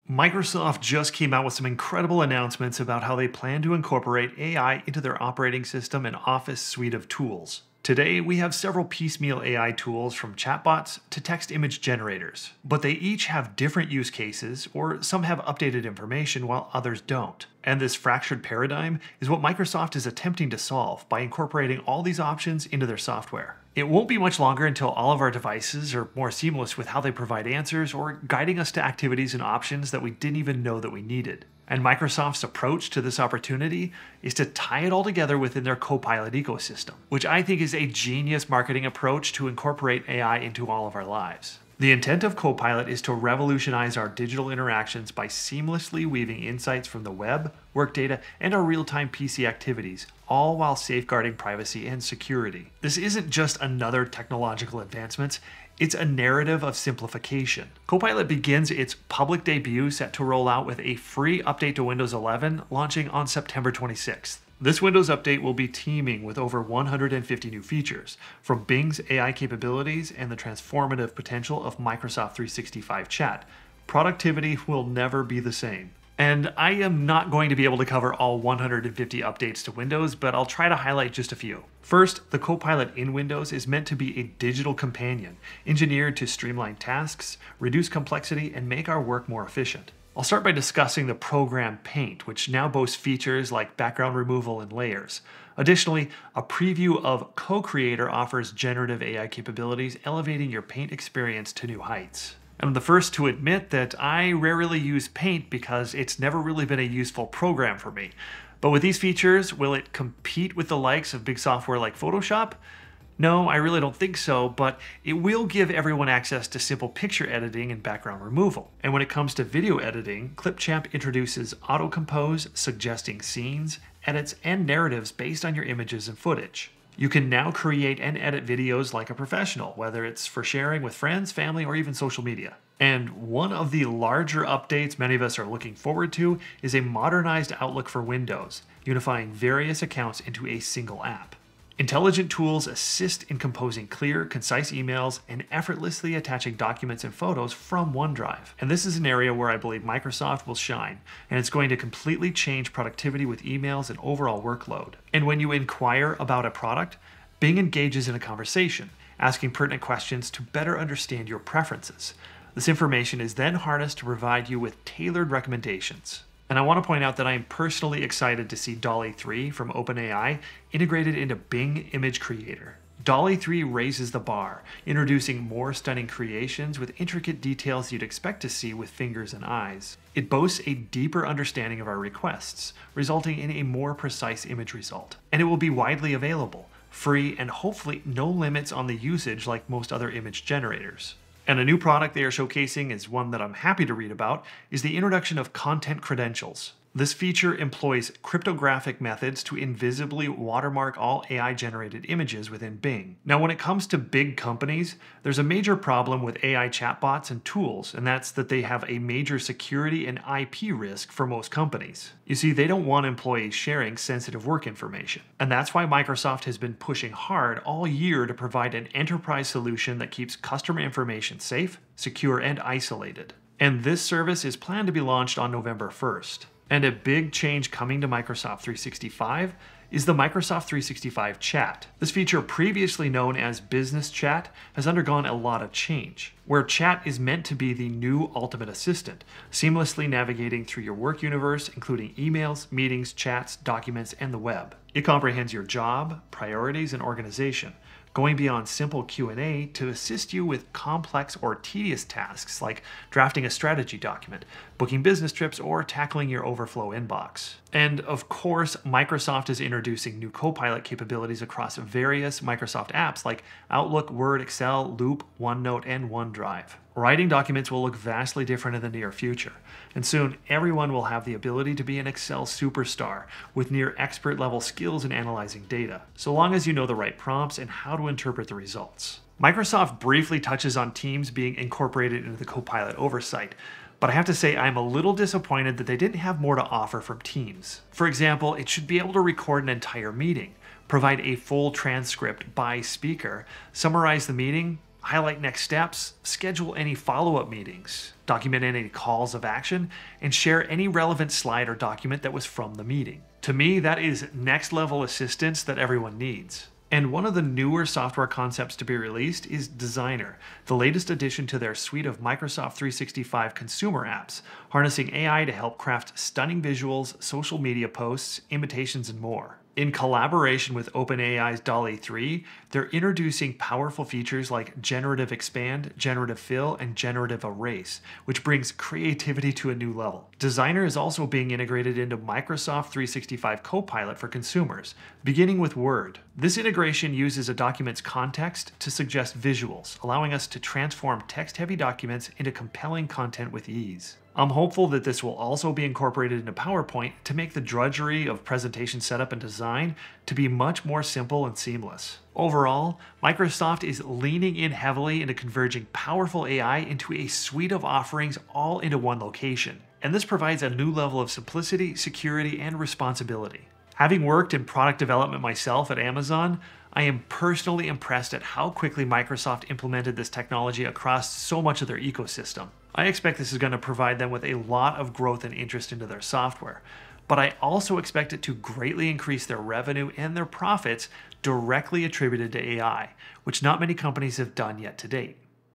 Microsoft just came out with some incredible announcements about how they plan to incorporate AI into their operating system and Office suite of tools. Today, we have several piecemeal AI tools from chatbots to text image generators, but they each have different use cases, or some have updated information while others don't. And this fractured paradigm is what Microsoft is attempting to solve by incorporating all these options into their software. It won't be much longer until all of our devices are more seamless with how they provide answers or guiding us to activities and options that we didn't even know that we needed. And Microsoft's approach to this opportunity is to tie it all together within their Copilot ecosystem, which I think is a genius marketing approach to incorporate AI into all of our lives. The intent of Copilot is to revolutionize our digital interactions by seamlessly weaving insights from the web, work data, and our real-time PC activities, all while safeguarding privacy and security. This isn't just another technological advancement, it's a narrative of simplification. Copilot begins its public debut set to roll out with a free update to Windows 11 launching on September 26th. This Windows update will be teeming with over 150 new features, from Bing's AI capabilities and the transformative potential of Microsoft 365 chat. Productivity will never be the same. And I am not going to be able to cover all 150 updates to Windows, but I'll try to highlight just a few. First, the Copilot in Windows is meant to be a digital companion, engineered to streamline tasks, reduce complexity, and make our work more efficient. I'll start by discussing the program Paint, which now boasts features like background removal and layers. Additionally, a preview of Co-Creator offers generative AI capabilities, elevating your Paint experience to new heights. I'm the first to admit that I rarely use Paint because it's never really been a useful program for me. But with these features, will it compete with the likes of big software like Photoshop? No, I really don't think so, but it will give everyone access to simple picture editing and background removal. And when it comes to video editing, Clipchamp introduces auto-compose, suggesting scenes, edits, and narratives based on your images and footage. You can now create and edit videos like a professional, whether it's for sharing with friends, family, or even social media. And one of the larger updates many of us are looking forward to is a modernized Outlook for Windows, unifying various accounts into a single app. Intelligent tools assist in composing clear, concise emails and effortlessly attaching documents and photos from OneDrive. And this is an area where I believe Microsoft will shine, and it's going to completely change productivity with emails and overall workload. And when you inquire about a product, Bing engages in a conversation, asking pertinent questions to better understand your preferences. This information is then harnessed to provide you with tailored recommendations. And I want to point out that I am personally excited to see DALL-E 3 from OpenAI integrated into Bing Image Creator. DALL-E 3 raises the bar, introducing more stunning creations with intricate details you'd expect to see with fingers and eyes. It boasts a deeper understanding of our requests, resulting in a more precise image result. And it will be widely available, free, and hopefully no limits on the usage like most other image generators. And a new product they are showcasing is one that I'm happy to read about, is the introduction of content credentials. This feature employs cryptographic methods to invisibly watermark all AI-generated images within Bing. Now, when it comes to big companies, there's a major problem with AI chatbots and tools, and that's that they have a major security and IP risk for most companies. You see, they don't want employees sharing sensitive work information. And that's why Microsoft has been pushing hard all year to provide an enterprise solution that keeps customer information safe, secure, and isolated. And this service is planned to be launched on November 1st. And a big change coming to Microsoft 365 is the Microsoft 365 Chat. This feature, previously known as Business Chat, has undergone a lot of change, where Chat is meant to be the new ultimate assistant, seamlessly navigating through your work universe, including emails, meetings, chats, documents, and the web. It comprehends your job, priorities, and organization, going beyond simple Q&A to assist you with complex or tedious tasks like drafting a strategy document, booking business trips, or tackling your overflow inbox. And of course, Microsoft is introducing new Copilot capabilities across various Microsoft apps like Outlook, Word, Excel, Loop, OneNote, and OneDrive. Writing documents will look vastly different in the near future, and soon everyone will have the ability to be an Excel superstar with near expert level skills in analyzing data, so long as you know the right prompts and how to interpret the results. Microsoft briefly touches on Teams being incorporated into the Copilot oversight, but I have to say I'm a little disappointed that they didn't have more to offer from Teams. For example, it should be able to record an entire meeting, provide a full transcript by speaker, summarize the meeting, highlight next steps, schedule any follow-up meetings, document any calls of action, and share any relevant slide or document that was from the meeting. To me, that is next-level assistance that everyone needs. And one of the newer software concepts to be released is Designer, the latest addition to their suite of Microsoft 365 consumer apps, harnessing AI to help craft stunning visuals, social media posts, invitations, and more. In collaboration with OpenAI's DALL-E 3, they're introducing powerful features like generative expand, generative fill, and generative erase, which brings creativity to a new level. Designer is also being integrated into Microsoft 365 Copilot for consumers, beginning with Word. This integration uses a document's context to suggest visuals, allowing us to transform text-heavy documents into compelling content with ease. I'm hopeful that this will also be incorporated into PowerPoint to make the drudgery of presentation setup and design to be much more simple and seamless. Overall, Microsoft is leaning in heavily into converging powerful AI into a suite of offerings all into one location. And this provides a new level of simplicity, security, and responsibility. Having worked in product development myself at Amazon, I am personally impressed at how quickly Microsoft implemented this technology across so much of their ecosystem. I expect this is going to provide them with a lot of growth and interest into their software, but I also expect it to greatly increase their revenue and their profits directly attributed to AI, which not many companies have done yet to date.